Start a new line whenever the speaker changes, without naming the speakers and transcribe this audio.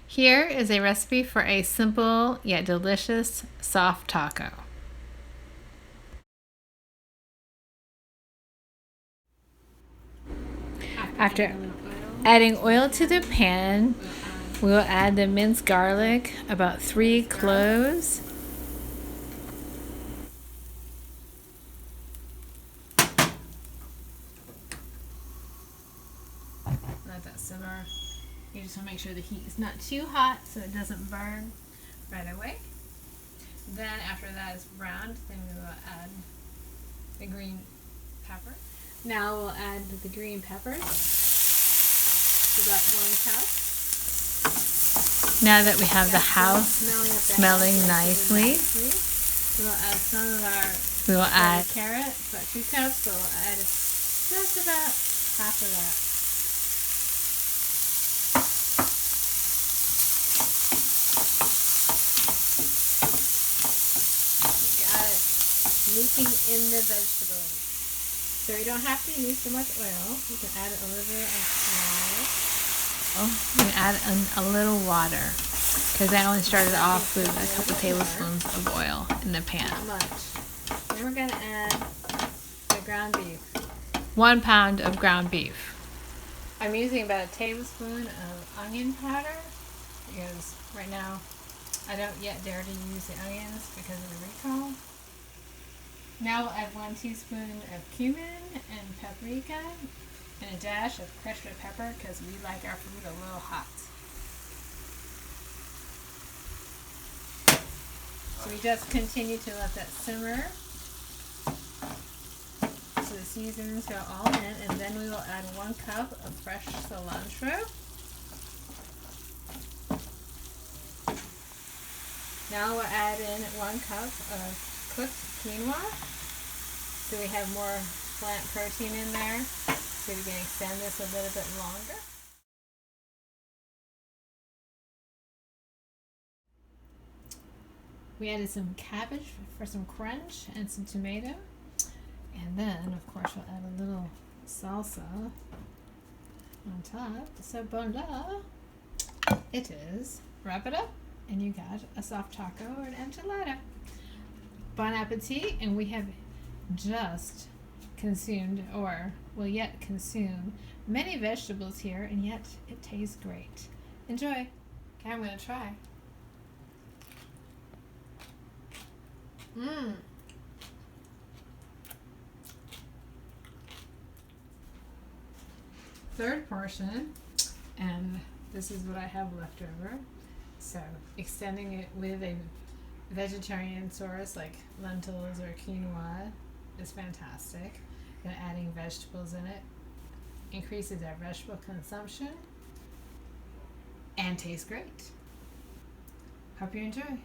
Here is a recipe for a simple yet delicious soft taco. After adding oil to the pan, we will add the minced garlic, about 3 cloves. Let that simmer. You just want to make sure the heat is not too hot so it doesn't burn right away. Then after that is browned, then we will add the green pepper. Now we'll add the green peppers, about 1 cup. Now that we have the house smelling nicely, we'll add some of our carrots, about 2 cups, so we'll add just about half of that. You got it. Sneaking in the vegetables. So you don't have to use so much oil. You can add a little bit of water. You can add a little water because I only started off with a couple tablespoons of oil in the pan. Not much. Then we're going to add the ground beef. 1 pound of ground beef. I'm using about a tablespoon of onion powder because right now I don't yet dare to use the onions because of the recall. Now we'll add 1 teaspoon of cumin and paprika and a dash of crushed red pepper because we like our food a little hot. So we just continue to let that simmer so the seasonings go all in, and then we will add 1 cup of fresh cilantro. Now we'll add in 1 cup of cooked quinoa, so we have more plant protein in there, so we can extend this a little bit longer. We added some cabbage for some crunch and some tomato, and then of course we'll add a little salsa on top. So voila, it is. Wrap it up and you got a soft taco or an enchilada. Bon appetit, and we have just consumed, or will yet consume, many vegetables here, and yet it tastes great. Enjoy. Okay, I'm going to try. Third portion, and this is what I have left over. So extending it with a vegetarian source like lentils or quinoa is fantastic, and adding vegetables in it increases our vegetable consumption and tastes great. Hope you enjoy.